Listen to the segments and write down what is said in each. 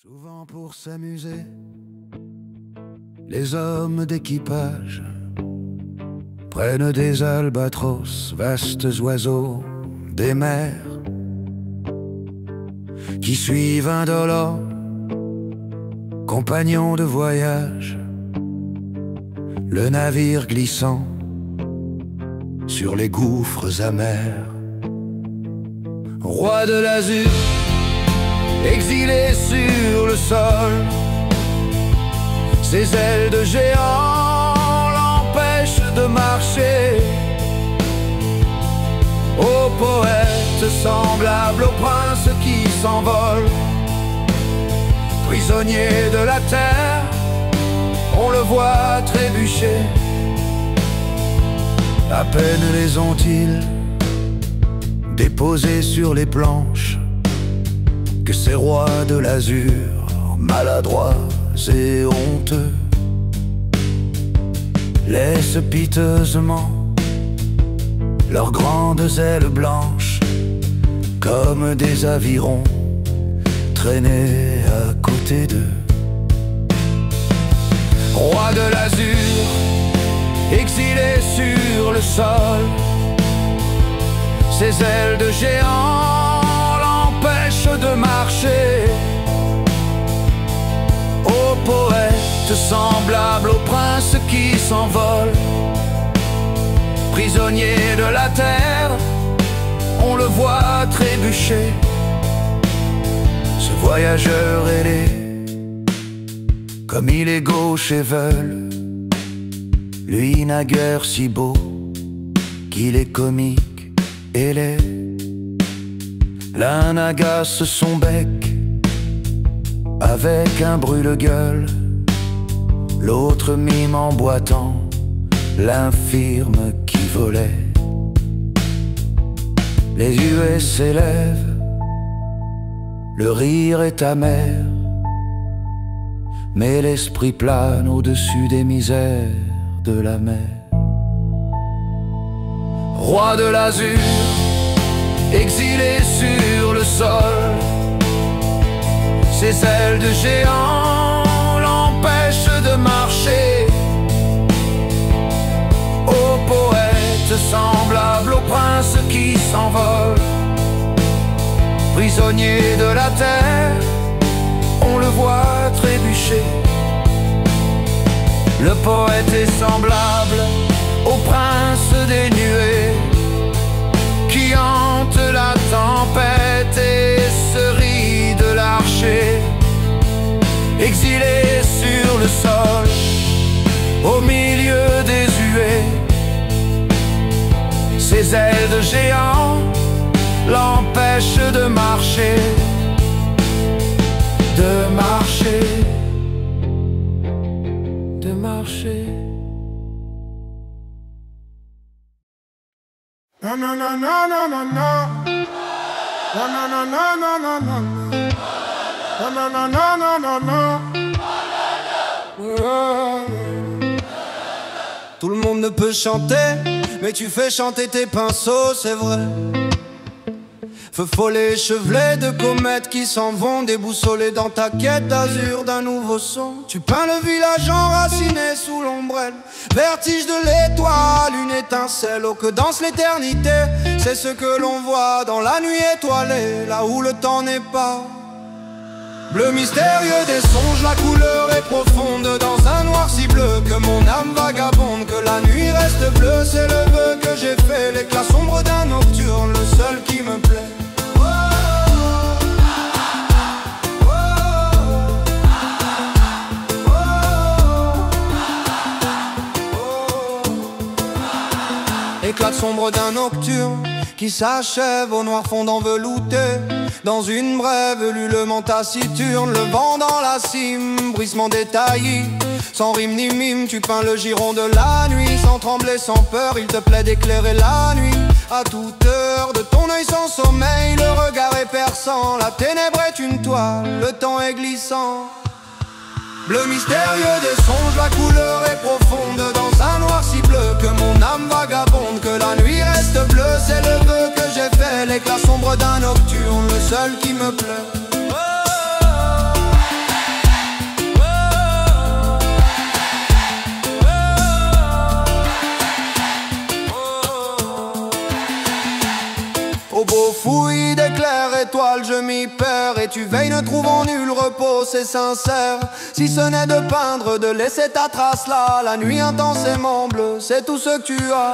Souvent pour s'amuser, les hommes d'équipage prennent des albatros, vastes oiseaux des mers, qui suivent indolents, compagnons de voyage, le navire glissant sur les gouffres amers. Roi de l'azur, exilé sur le sol, ses ailes de géant l'empêchent de marcher. Ô poète semblable au prince qui s'envole, prisonnier de la terre, on le voit trébucher. À peine les ont-ils déposés sur les planches que ces rois de l'azur, maladroits et honteux, laissent piteusement leurs grandes ailes blanches comme des avirons traîner à côté d'eux. Roi de l'azur, exilé sur le sol, ses ailes de géant l'empêchent de marcher. Ô poète semblable au prince qui s'envole, prisonnier de la terre, on le voit trébucher. Ce voyageur ailé, comme il est gauche et veule, lui n'a guère si beau qu'il est comique et laid. L'un agace son bec avec un brûle-gueule, l'autre mime en boitant l'infirme qui volait. Les huées s'élèvent, le rire est amer, mais l'esprit plane au-dessus des misères de la mer. Roi de l'azur, exilé sur le sol, ses ailes de géant l'empêchent de marcher. Ô poète semblable au prince qui s'envole, prisonnier de la terre, on le voit trébucher. Le poète est semblable au prince des nuées, qui hante la tempête et se rit de l'archer. Exilé sur le sol, au milieu des huées, ses ailes de géant l'empêchent de marcher. De marcher, de marcher. No, no, no, no, no, no, no. No, no, no, no, no, no, no. No, no, no, no, no, no, no. Tout le monde ne peut chanter, mais tu fais chanter tes pinceaux, c'est vrai. Feu follet échevelé de comètes qui s'en vont, déboussolés dans ta quête d'azur d'un nouveau son. Tu peins le village enraciné sous l'ombrelle, vertige de l'étoile, une étincelle. Oh que danse l'éternité, c'est ce que l'on voit dans la nuit étoilée, là où le temps n'est pas. Bleu mystérieux des songes, la couleur est profonde dans un noir si bleu que mon âme vagabonde, que la nuit reste bleue, c'est le vœu que j'ai fait, l'éclat sombre d'un nocturne, le seul qui me plaît. Éclat sombre d'un nocturne qui s'achève au noir fondant velouté, dans une brève ululement taciturne, le vent dans la cime, bruissement détaillé, sans rime ni mime, tu peins le giron de la nuit, sans trembler, sans peur, il te plaît d'éclairer la nuit, à toute heure, de ton œil sans sommeil, le regard est perçant, la ténèbre est une toile, le temps est glissant. Bleu mystérieux des songes, la couleur est profonde dans un noir si bleu que mon âme vagabonde, que la nuit reste bleue, c'est le vœu que j'ai fait, l'éclat sombre d'un nocturne, le seul qui me plaît. je m'y perds et tu veilles ne trouvant nul repos, c'est sincère. Si ce n'est de peindre, de laisser ta trace là, la nuit intensément bleue, c'est tout ce que tu as.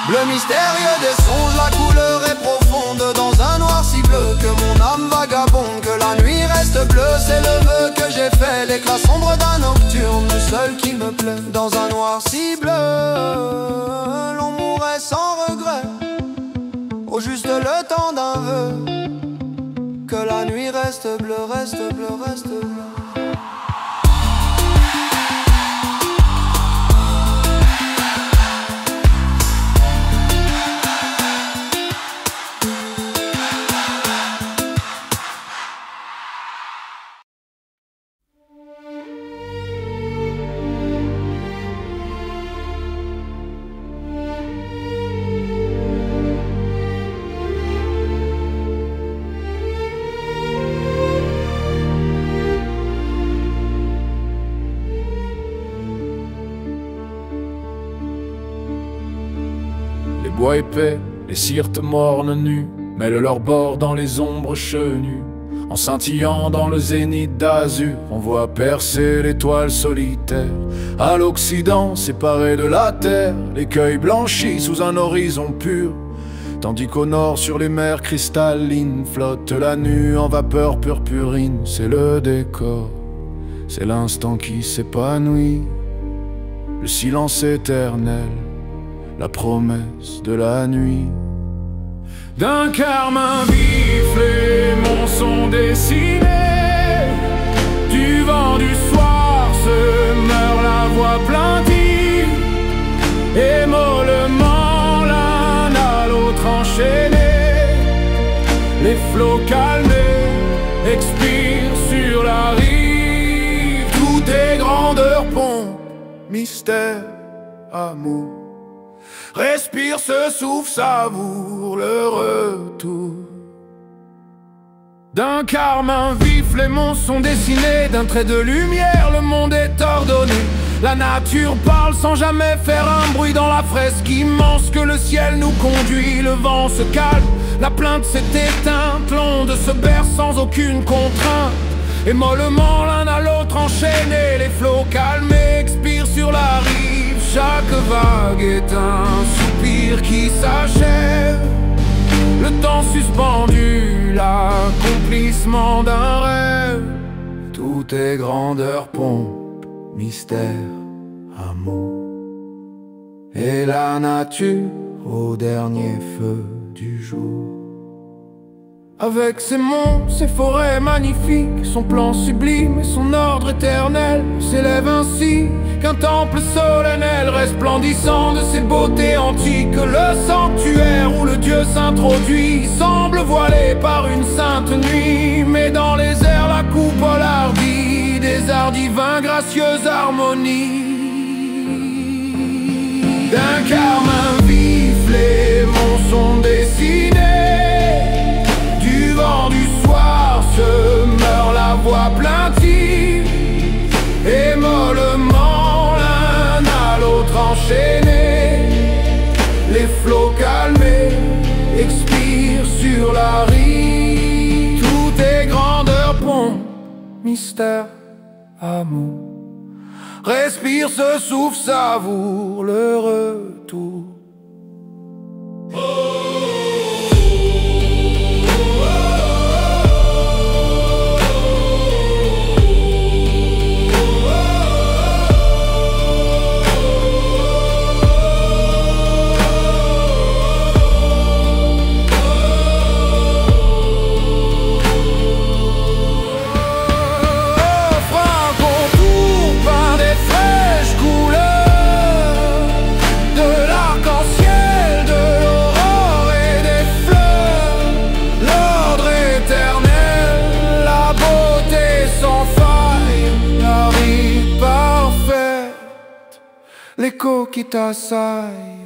Bleu mystérieux des songes, la couleur est profonde dans un noir si bleu que mon âme vagabonde, que la nuit reste bleue, c'est le vœu que j'ai fait, l'éclat sombre d'un nocturne, le seul qui me plaît. Dans un noir si bleu, l'on mourrait sans regret, au juste le temps d'un vœu, que la nuit reste bleue, reste bleue, reste bleue. Bois épais, les syrtes mornes nus mêlent leurs bords dans les ombres chenues. En scintillant dans le zénith d'azur, on voit percer l'étoile solitaire. À l'Occident, séparé de la terre, l'écueil blanchit sous un horizon pur. Tandis qu'au nord, sur les mers cristallines, flotte la nue en vapeur purpurine. C'est le décor, c'est l'instant qui s'épanouit, le silence éternel, la promesse de la nuit. D'un carmin vif, les monts sont dessinés. Du vent du soir se meurt la voix plaintive, et mollement l'un à l'autre enchaînés, les flots calmés expirent sur la rive. Tout est grandeur, pompe, mystère, amour. Respire ce souffle, savoure le retour. D'un carmin vif, les monts sont dessinés. D'un trait de lumière, le monde est ordonné. La nature parle sans jamais faire un bruit dans la fresque immense que le ciel nous conduit. Le vent se calme, la plainte s'est éteinte, l'onde se berce sans aucune contrainte. Et mollement l'un à l'autre enchaînés, les flots calmés expirent sur la rive. Chaque vague est un soupir qui s'achève, le temps suspendu, l'accomplissement d'un rêve. Tout est grandeur, pompe, mystère, amour, et la nature au dernier feu du jour. Avec ses monts, ses forêts magnifiques, son plan sublime et son ordre éternel, s'élève ainsi qu'un temple solennel resplendissant de ses beautés antiques. Le sanctuaire où le Dieu s'introduit semble voilé par une sainte nuit, mais dans les airs la coupole hardie des arts divins, gracieuse harmonie. D'un carmin vif, les monts sont dessinés. Du vent du soir se meurt la voix plaintive, et mollement l'un à l'autre enchaînés, les flots calmés expirent sur la rive. Tout est grandeur, pompe, mystère, amour. Respire ce souffle, savoure le retour. L'écho qui t'assaille